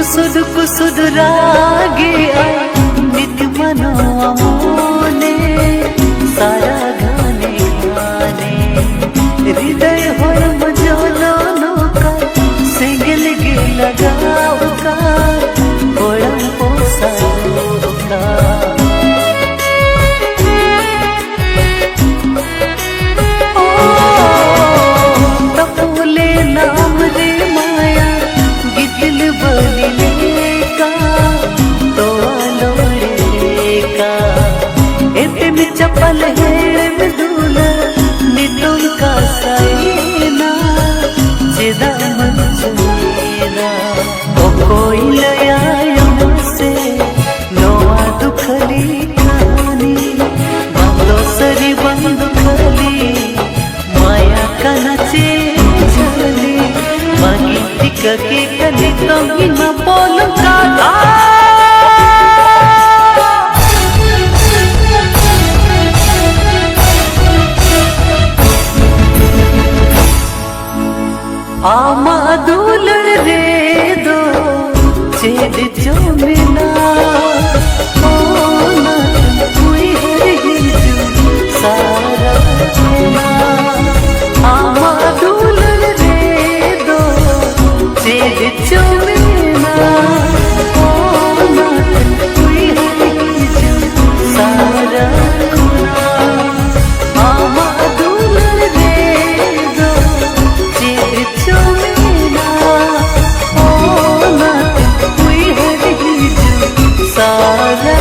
कुसुद रागे नित्य मनो अमोने सारा गाने गाने हृदय होर मजोलो नोका सेंगल गे लगाओ का ओळम पोसा का तपुले नाम रे माया गिदिल बलिले का तो लोड़े का एते में चपल हेड़ में दूल नितुम का साइना जेदा मन जुएना ओ कोई लया से नोआ दुखली कहानी बंदो सरी बंद खली माया का नचे झली मागी टिका के कली तो ही न बोल का आमा दूलर रे दो चेद जो मिला ओ ना कोई हरी जो सारा ना आमा दूलर रे दो चेद जो मिला ओ ना कोई हरी जो सारा ना आमा दूलर रे दो चेद जो मिला ओ ना कोई हरी जो सारा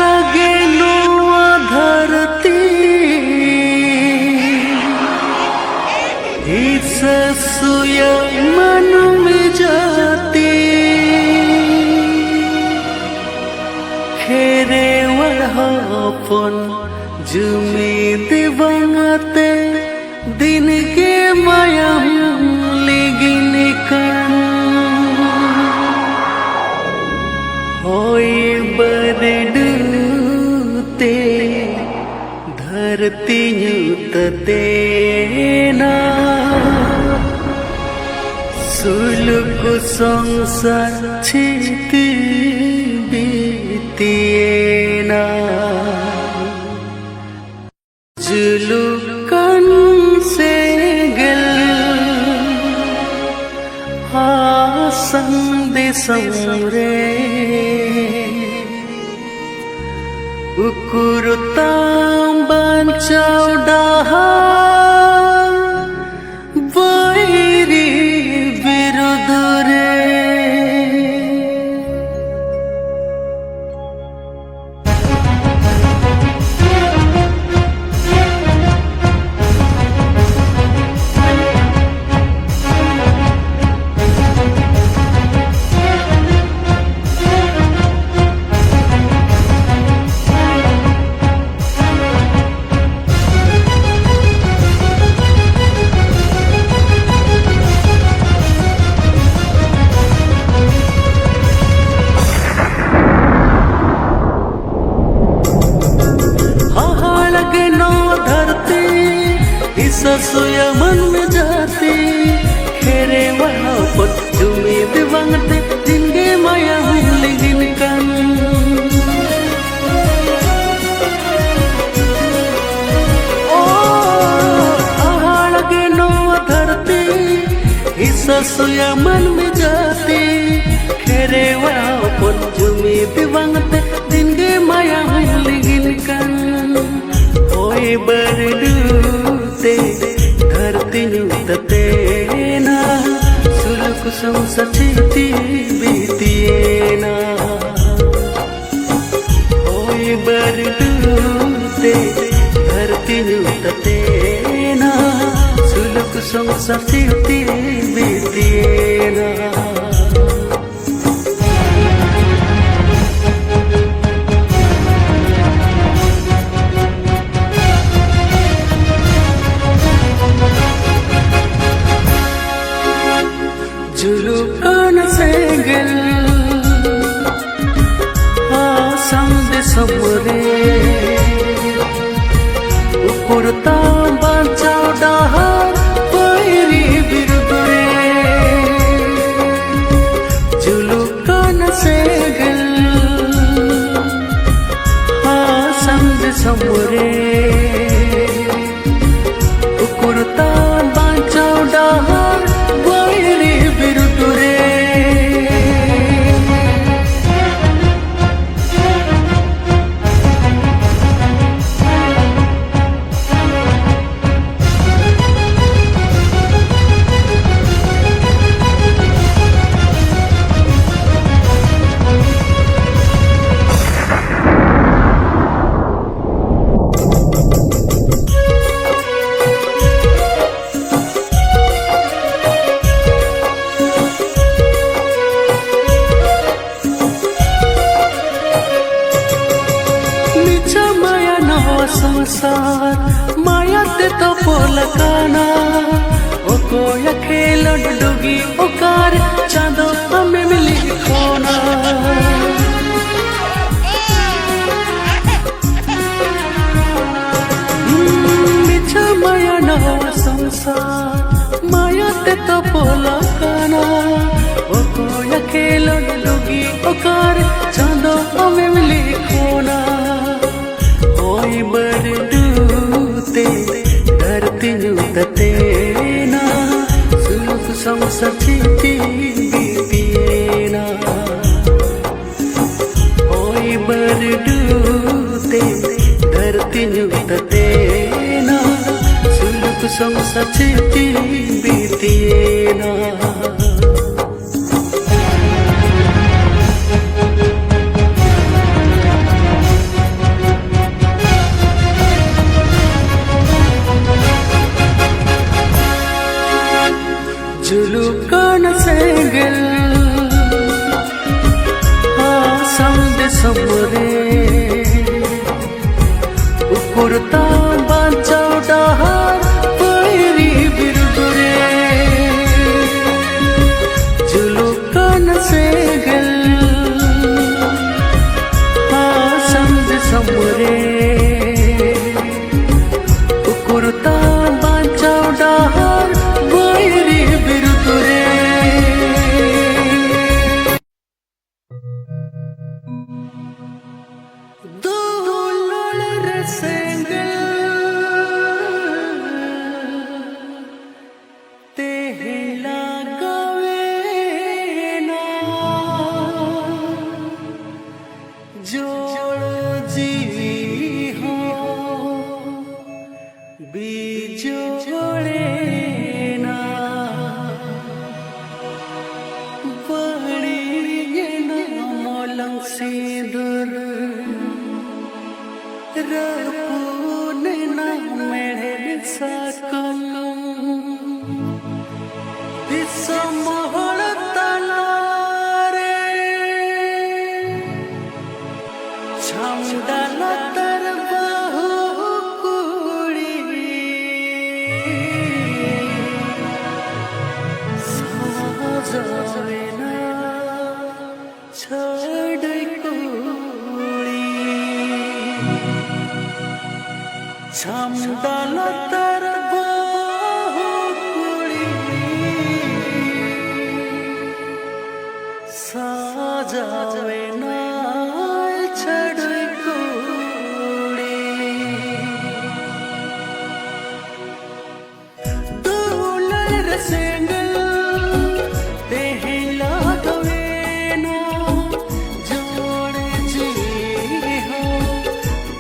लगे नुआ धरती इस सुय मन में जाती खेरे वड़पन जुमी दिवंगते दिन के माया लेगिन कण होई बरडूते धरती यूतते ना सुलुक संसार छिती बीतिए ना जुलुकन से गल संदेशम रे उकुरुताम बांचाव डाहा वैरी विरुद्ध रे ससुया मन में जाती खेरे वहाँ पर जुमी दिवंगते जिनके माया हुई गिनकन ओ लगे नो धरती इस ससुया मन में जाती खेरे वहाँ पर जुमी दिवंगते जिनके माया हुई गिनकन ओए बरडूते धरती यूतते ना सुलुक संसार छिती बीतिए ना ओए बरडूते धरती यूतते ना सुलुक संसार छिती बीतिए ना उकुरता बाँचाव डाहार पैरी बिरुदुरे जुलुकान सेगल संद समुरे उकुरता बाँचाव डाहार पैरी बिरुदुरे संसार माया ते तो पोलकाना ओ कोया खेल डुडुगी ओकार चांदो हमें मिली खोना मिछा माया नवा संसार माया ते तो पोलकाना ओ कोया खेल डुडुगी ओकार चांदो हमें मिली खोना ओई बरडूते धरती नुततेना सुलुक संसार चिठी बीतेना ओई बरडूते धरती नुततेना सुलुक संसार चिठी बीतेना जुलुकान सेगल संद समुरे उकुरता बाँचाव डाहार पैरी बिरुदुरे जुलुकान सेगल संद समुरे उकुरता बाँचाव डाहार पैरी बिरुदुरे दूलुल रसेंगल तेहला गवेना जोड़ जीवी हो बीजोड़े सिंदूर रपूने ना मेरे साकम दिसमोहर तलारे छमडल तर बहु कुड़ी साजावे ना छमडल तर बहु कुड़ी साजावे ना छड़ कुड़ी दूल्हन रसेंगल देहला गवेना जोड़ जी हो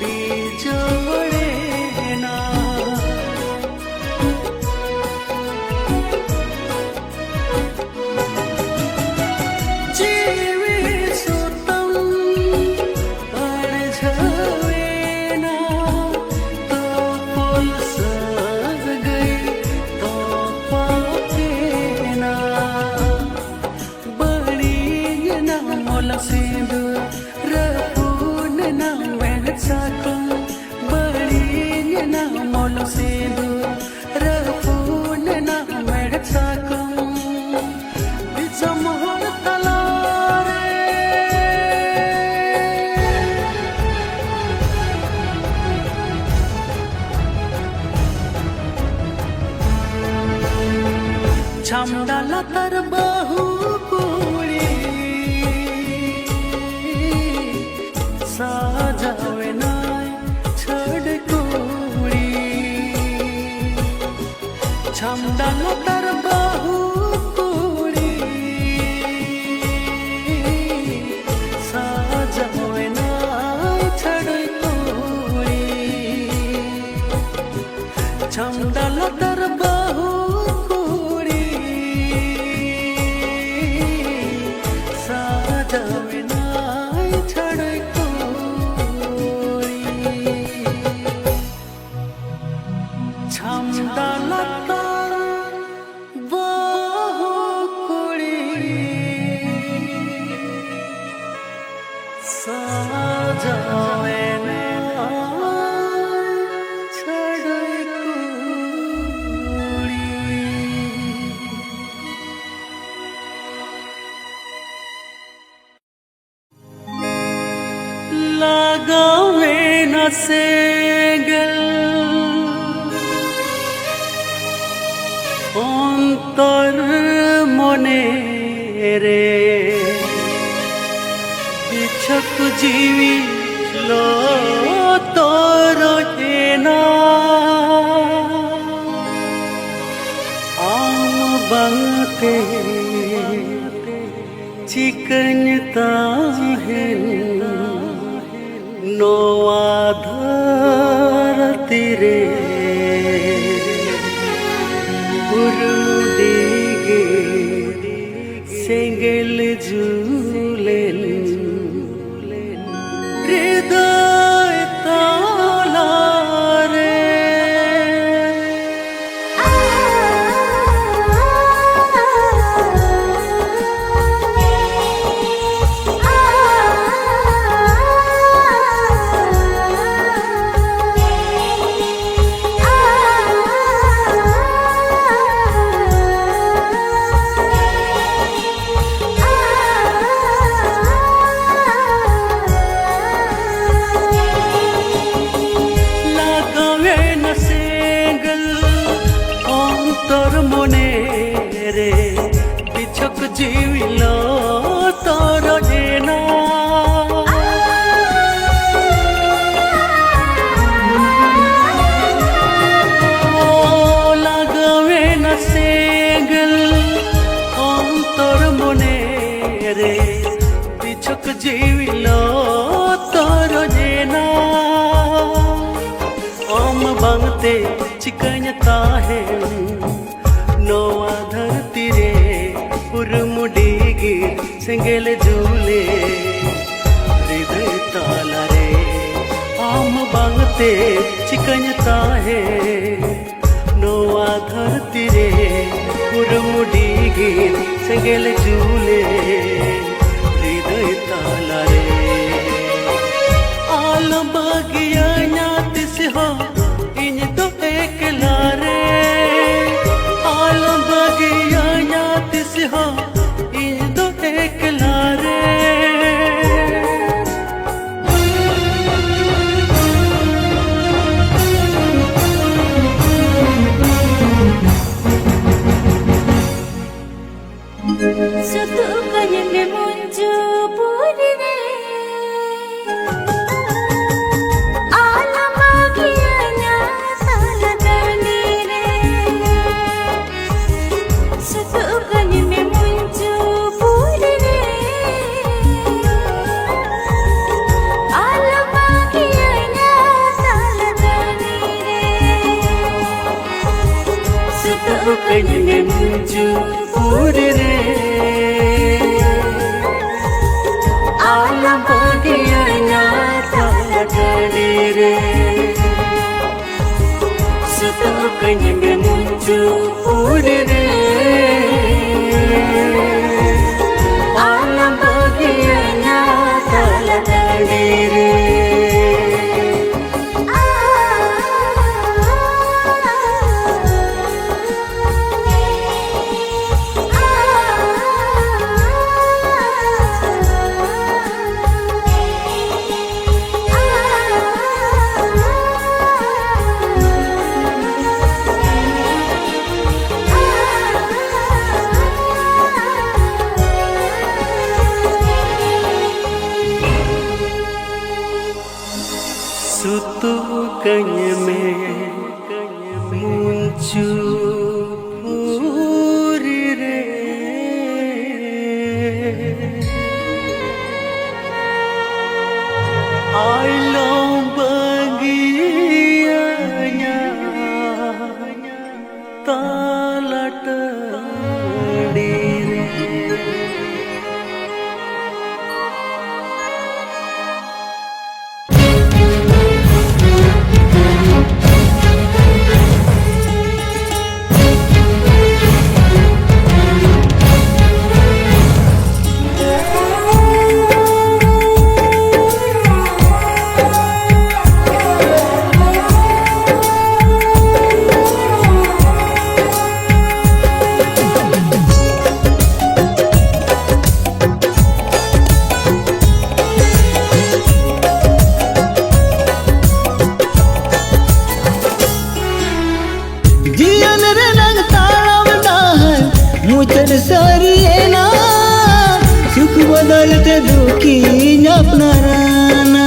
बीजोड़े जीवी सुतम जावे ना छड़े कुड़ी लगावे ना सेगल অন্তর মনে রে বিছক জীবি লো তোর না আম বংতে চিকনতা হেন নোয়া ধরতি রে उरुडिगे सेंगल झूलेन हृदय ताला रे তোর মনে রে বিছক জীবিল তোর না লাগাবে না সেগল তোর মনে রে বিছক জীবিল তোর না ओम बंगते चिकनता है नोआ धरती रे उर्मुडीगी सेंगल झूले हृदय ताला रे ओम बंगते चिकनता है नोआ धरती रे उर्मुडीगी सेंगल झूले हृदय ताला रे आलम बगिया हो इन तो एकला रे आलम बगिया यातिस हो इन तो एकला रे suatu kanya muncul puri re kanya muncul puri re alam bagiannya taladani re satu kanya muncul puri re alam bagiannya taladani re sutu kanya में muncul puri re alam bagiannya taladani re duki apnarana.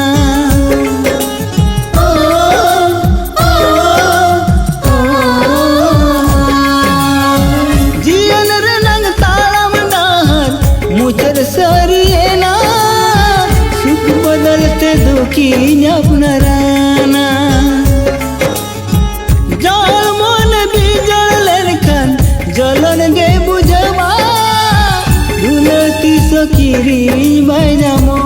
Jian renang talam dahar mucar sariena, suk badalte duki apnarana. Jal mon bijal lerkan jalan ge bujama, dulati sakiri bayamo.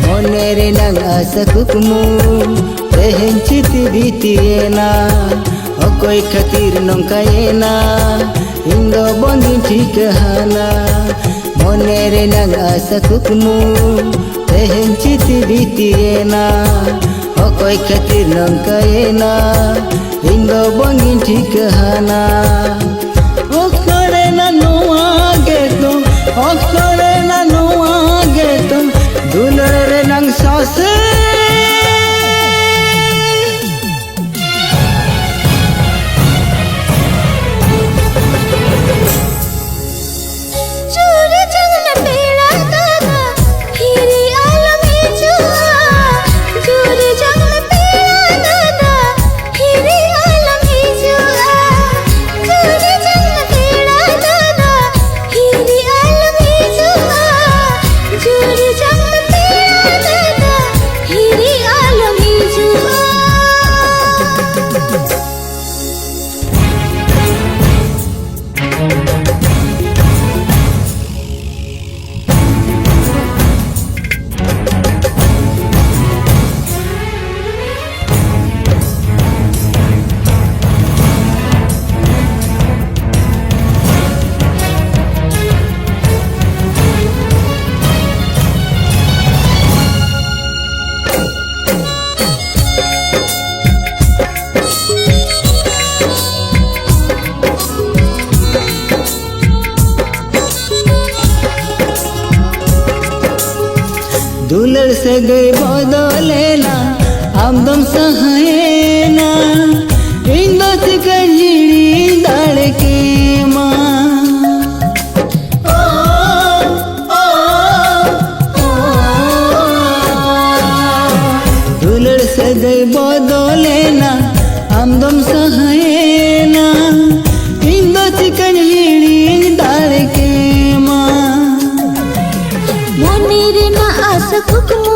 Monere nang asakukmu tehencit bitiena, okoy khatir nongkayena indo bondi thikahana. Monere nang asakukmu tehencit bitiena, okoy khatir nongkayena indo bondi thikahana. Okhare na noa geto, okhare na noa geto, dulare nang sase. Jure jangna pela dada, hiri alam hijua. Jure jangna pela dada, hiri alam hijua. Jure jangna pela dada, hiri alam hijua. Jure jangna pela dada, hiri alam hijua. दुलर से गई बदलेना आमदम सहायना, इंदो चिकड़ी दाड़ के माँ। दुलर से गई बदलेना आमदम सहायना, इंदो चिकड़ी दाड़ के माँ। Monire na asakukmu